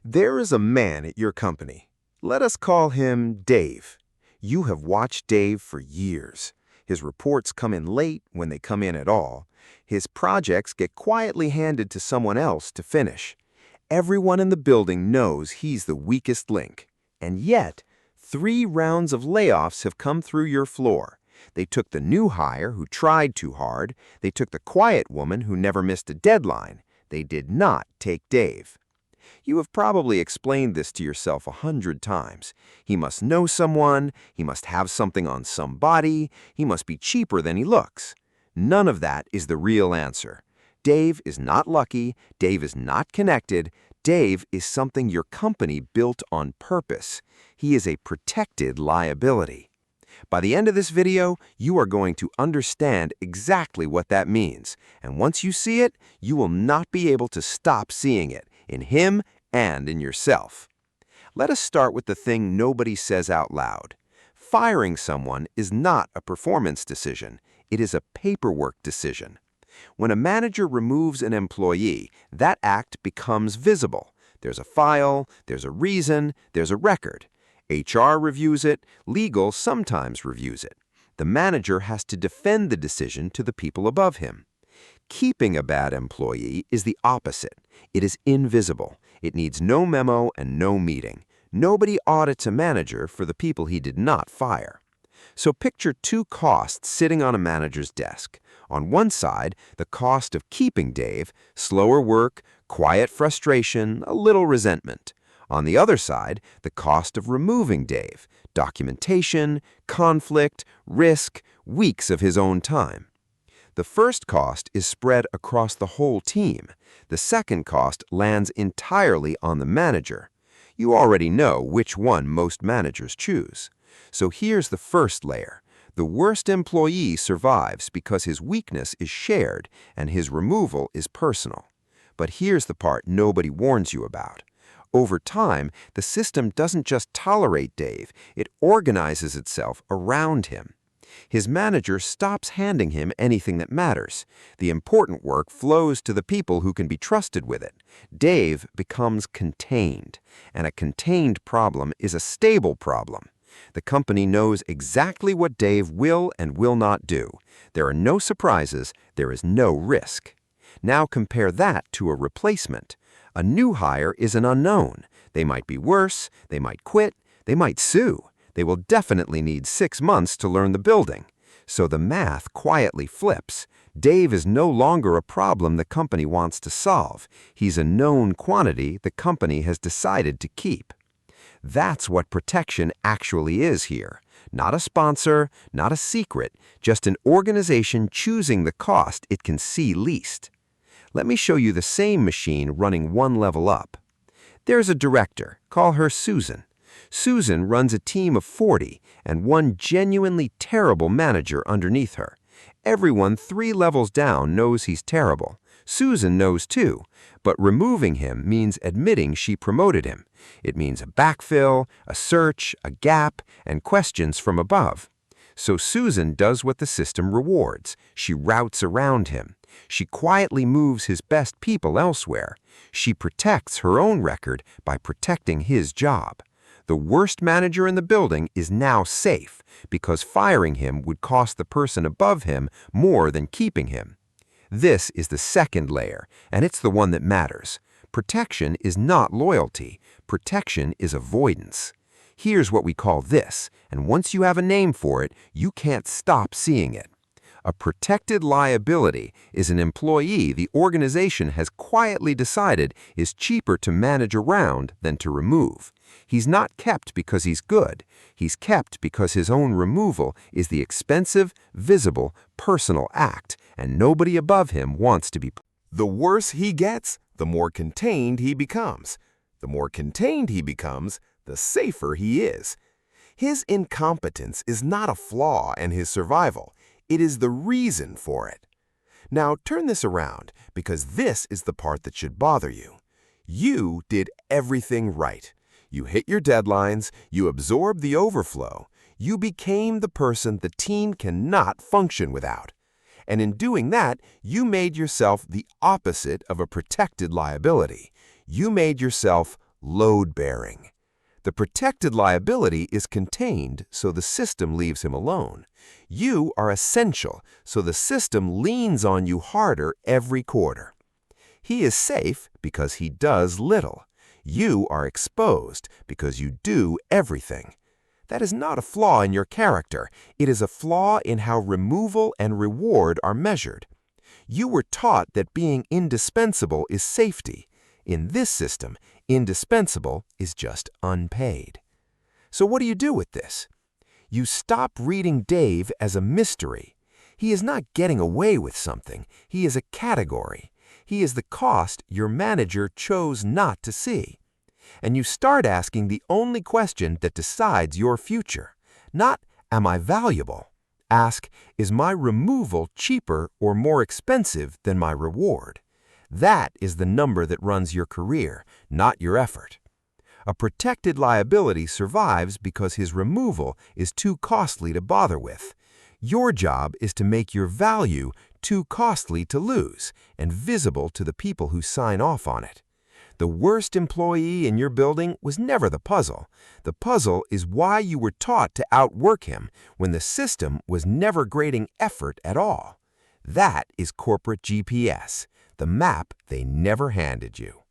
There is a man at your company. Let us call him Dave. You have watched Dave for years. His reports come in late when they come in at all. His projects get quietly handed to someone else to finish. Everyone in the building knows he's the weakest link. And yet, 3 rounds of layoffs have come through your floor. They took the new hire who tried too hard. They took the quiet woman who never missed a deadline. They did not take Dave. You have probably explained this to yourself 100 times. He must know someone, he must have something on somebody, he must be cheaper than he looks. None of that is the real answer. Dave is not lucky, Dave is not connected, Dave is something your company built on purpose. He is a protected liability. By the end of this video, you are going to understand exactly what that means. And once you see it, you will not be able to stop seeing it, in him and in yourself. Let us start with the thing nobody says out loud. Firing someone is not a performance decision. It is a paperwork decision. When a manager removes an employee, that act becomes visible. There's a file, there's a reason, there's a record. HR reviews it, legal sometimes reviews it. The manager has to defend the decision to the people above him. Keeping a bad employee is the opposite. It is invisible. It needs no memo and no meeting. Nobody audits a manager for the people he did not fire. So picture 2 costs sitting on a manager's desk. On one side, the cost of keeping Dave, slower work, quiet frustration, a little resentment. On the other side, the cost of removing Dave, documentation, conflict, risk, weeks of his own time. The first cost is spread across the whole team. The second cost lands entirely on the manager. You already know which one most managers choose. So here's the first layer. The worst employee survives because his weakness is shared and his removal is personal. But here's the part nobody warns you about. Over time, the system doesn't just tolerate Dave, it organizes itself around him. His manager stops handing him anything that matters. The important work flows to the people who can be trusted with it. Dave becomes contained, and a contained problem is a stable problem. The company knows exactly what Dave will and will not do. There are no surprises, there is no risk. Now compare that to a replacement. A new hire is an unknown. They might be worse, they might quit, they might sue. They will definitely need 6 months to learn the building. So the math quietly flips. Dave is no longer a problem the company wants to solve. He's a known quantity the company has decided to keep. That's what protection actually is here. Not a sponsor, not a secret, just an organization choosing the cost it can see least. Let me show you the same machine running 1 level up. There's a director. Call her Susan. Susan runs a team of 40 and one genuinely terrible manager underneath her. Everyone 3 levels down knows he's terrible. Susan knows too, but removing him means admitting she promoted him. It means a backfill, a search, a gap, and questions from above. So Susan does what the system rewards. She routes around him. She quietly moves his best people elsewhere. She protects her own record by protecting his job. The worst manager in the building is now safe because firing him would cost the person above him more than keeping him. This is the second layer, and it's the one that matters. Protection is not loyalty. Protection is avoidance. Here's what we call this, and once you have a name for it, you can't stop seeing it. A protected liability is an employee the organization has quietly decided is cheaper to manage around than to remove. He's not kept because he's good. He's kept because his own removal is the expensive, visible, personal act, and nobody above him wants to be. The worse he gets, the more contained he becomes. The more contained he becomes, the safer he is. His incompetence is not a flaw in his survival. It is the reason for it. Now turn this around, because this is the part that should bother you. You did everything right. You hit your deadlines, you absorbed the overflow, you became the person the team cannot function without. And in doing that, you made yourself the opposite of a protected liability. You made yourself load-bearing. The protected liability is contained, so the system leaves him alone. You are essential, so the system leans on you harder every quarter. He is safe because he does little. You are exposed because you do everything. That is not a flaw in your character. It is a flaw in how removal and reward are measured. You were taught that being indispensable is safety. In this system, indispensable is just unpaid. So what do you do with this? You stop reading Dave as a mystery. He is not getting away with something. He is a category. He is the cost your manager chose not to see. And you start asking the only question that decides your future. Not, am I valuable? Ask, is my removal cheaper or more expensive than my reward? That is the number that runs your career, not your effort. A protected liability survives because his removal is too costly to bother with. Your job is to make your value too costly to lose and visible to the people who sign off on it. The worst employee in your building was never the puzzle. The puzzle is why you were taught to outwork him when the system was never grading effort at all. That is corporate GPS, the map they never handed you.